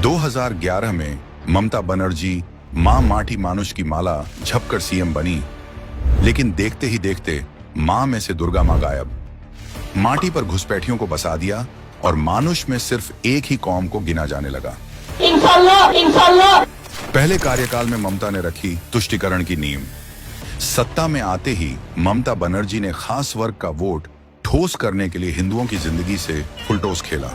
2011 में ममता बनर्जी मां माटी मानुष की माला झपकर सीएम बनी, लेकिन देखते ही देखते मां में से दुर्गा मां गायब। माटी पर घुसपैठियों को बसा दिया और मानुष में सिर्फ एक ही कौम को गिना जाने लगा। इंशाल्लाह। पहले कार्यकाल में ममता ने रखी तुष्टिकरण की नींव। सत्ता में आते ही ममता बनर्जी ने खास वर्ग का वोट ठोस करने के लिए हिंदुओं की जिंदगी से फुलटोस खेला।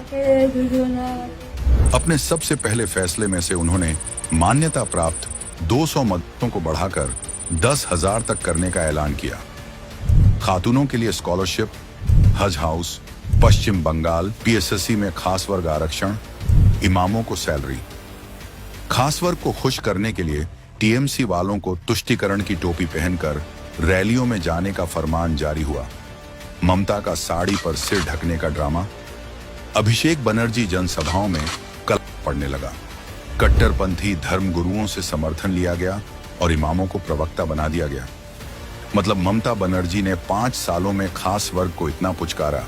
अपने सबसे पहले फैसले में से उन्होंने मान्यता प्राप्त 200 मतों को बढ़ाकर 10,000 तक करने का ऐलान किया। खातूनों के लिए स्कॉलरशिप, हज हाउस, पश्चिम बंगाल पीएसएससी में खास वर्ग आरक्षण, इमामों को सैलरी। खास वर्ग को खुश करने के लिए टीएमसी वालों को तुष्टिकरण की टोपी पहनकर रैलियों में जाने का फरमान जारी हुआ। ममता का साड़ी पर सिर ढकने का ड्रामा। अभिषेक बनर्जी जनसभाओं में कल पड़ने लगा। कट्टरपंथी धर्म गुरुओं से समर्थन लिया गया और इमामों को प्रवक्ता बना दिया गया। मतलब ममता बनर्जी ने 5 सालों में खास वर्ग को इतना पुचकारा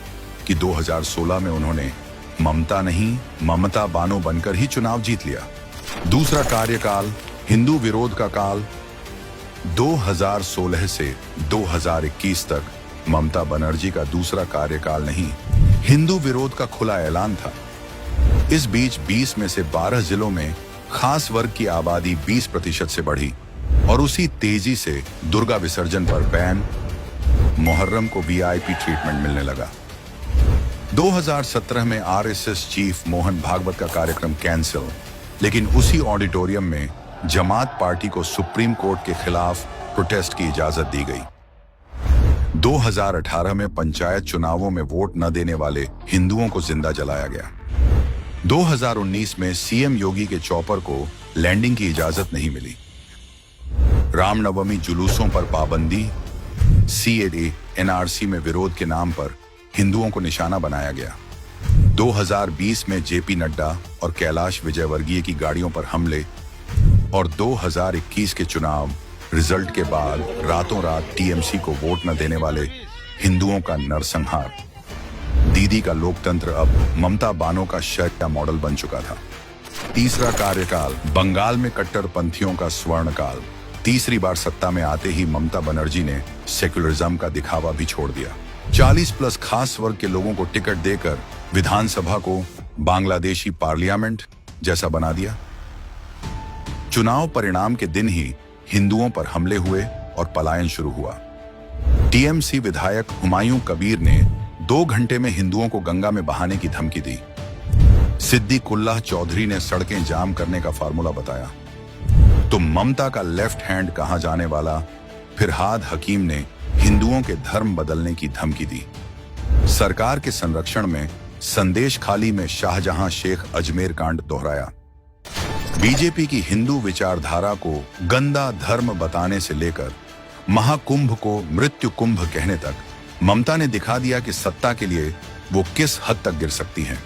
कि 2016 में उन्होंने ममता नहीं ममता बानो बनकर ही चुनाव जीत लिया। दूसरा कार्यकाल हिंदू विरोध का काल। 2016 से 2021 तक ममता बनर्जी का दूसरा कार्यकाल नहीं, हिंदू विरोध का खुला ऐलान था। इस बीच 20 में से 12 जिलों में खास वर्ग की आबादी 20% से बढ़ी और उसी तेजी से दुर्गा विसर्जन पर बैन, मुहर्रम को वीआईपी ट्रीटमेंट मिलने लगा। 2017 में आरएसएस चीफ मोहन भागवत का कार्यक्रम कैंसिल, लेकिन उसी ऑडिटोरियम में जमात पार्टी को सुप्रीम कोर्ट के खिलाफ प्रोटेस्ट की इजाजत दी गई। 2018 में पंचायत चुनावों में वोट न देने वाले हिंदुओं को जिंदा जलाया गया। 2019 में सीएम योगी के चॉपर को लैंडिंग की इजाजत नहीं मिली। रामनवमी जुलूसों पर पाबंदी, सीएए एनआरसी में विरोध के नाम पर हिंदुओं को निशाना बनाया गया। 2020 में जेपी नड्डा और कैलाश विजयवर्गीय की गाड़ियों पर हमले और 2021 के चुनाव रिजल्ट के बाद रातों रात टीएमसी को वोट न देने वाले हिंदुओं का नरसंहार। दीदी का लोकतंत्र अब ममता बानो का शर्या मॉडल बन चुका था। तीसरा कार्यकाल बंगाल में कट्टरपंथियों का स्वर्ण काल। तीसरी बार सत्ता में आते ही ममता बनर्जी ने सेक्युलरिज्म का दिखावा भी छोड़ दिया। 40+ खास वर्ग के लोगों को टिकट देकर विधानसभा को बांग्लादेशी पार्लियामेंट जैसा बना दिया। चुनाव परिणाम के दिन ही हिंदुओं पर हमले हुए और पलायन शुरू हुआ। टीएमसी विधायक हुमायूं कबीर ने 2 घंटे में हिंदुओं को गंगा में बहाने की धमकी दी। सिद्दीकुल्लाह चौधरी ने सड़कें जाम करने का फार्मूला बताया। तो ममता का लेफ्ट हैंड कहां जाने वाला फिरहाद हकीम ने हिंदुओं के धर्म बदलने की धमकी दी। सरकार के संरक्षण में संदेश खाली में शाहजहां शेख अजमेर कांड दोहराया। बीजेपी की हिंदू विचारधारा को गंदा धर्म बताने से लेकर महाकुंभ को मृत्यु कुंभ कहने तक ममता ने दिखा दिया कि सत्ता के लिए वो किस हद तक गिर सकती हैं।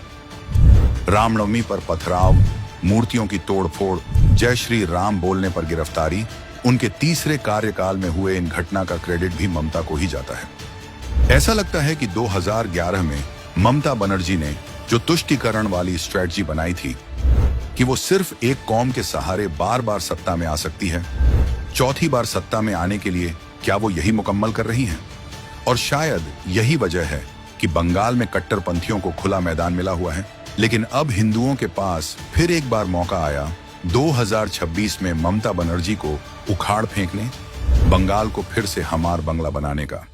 रामनवमी पर पथराव, मूर्तियों की तोड़फोड़, जय श्री राम बोलने पर गिरफ्तारी, उनके तीसरे कार्यकाल में हुए इन घटना का क्रेडिट भी ममता को ही जाता है। ऐसा लगता है कि 2011 में ममता बनर्जी ने जो तुष्टिकरण वाली स्ट्रेटजी बनाई थी कि वो सिर्फ एक कौम के सहारे बार बार सत्ता में आ सकती है, चौथी बार सत्ता में आने के लिए क्या वो यही मुकम्मल कर रही हैं? और शायद यही वजह है कि बंगाल में कट्टरपंथियों को खुला मैदान मिला हुआ है। लेकिन अब हिंदुओं के पास फिर एक बार मौका आया 2026 में ममता बनर्जी को उखाड़ फेंकने, बंगाल को फिर से हमार बंगला बनाने का।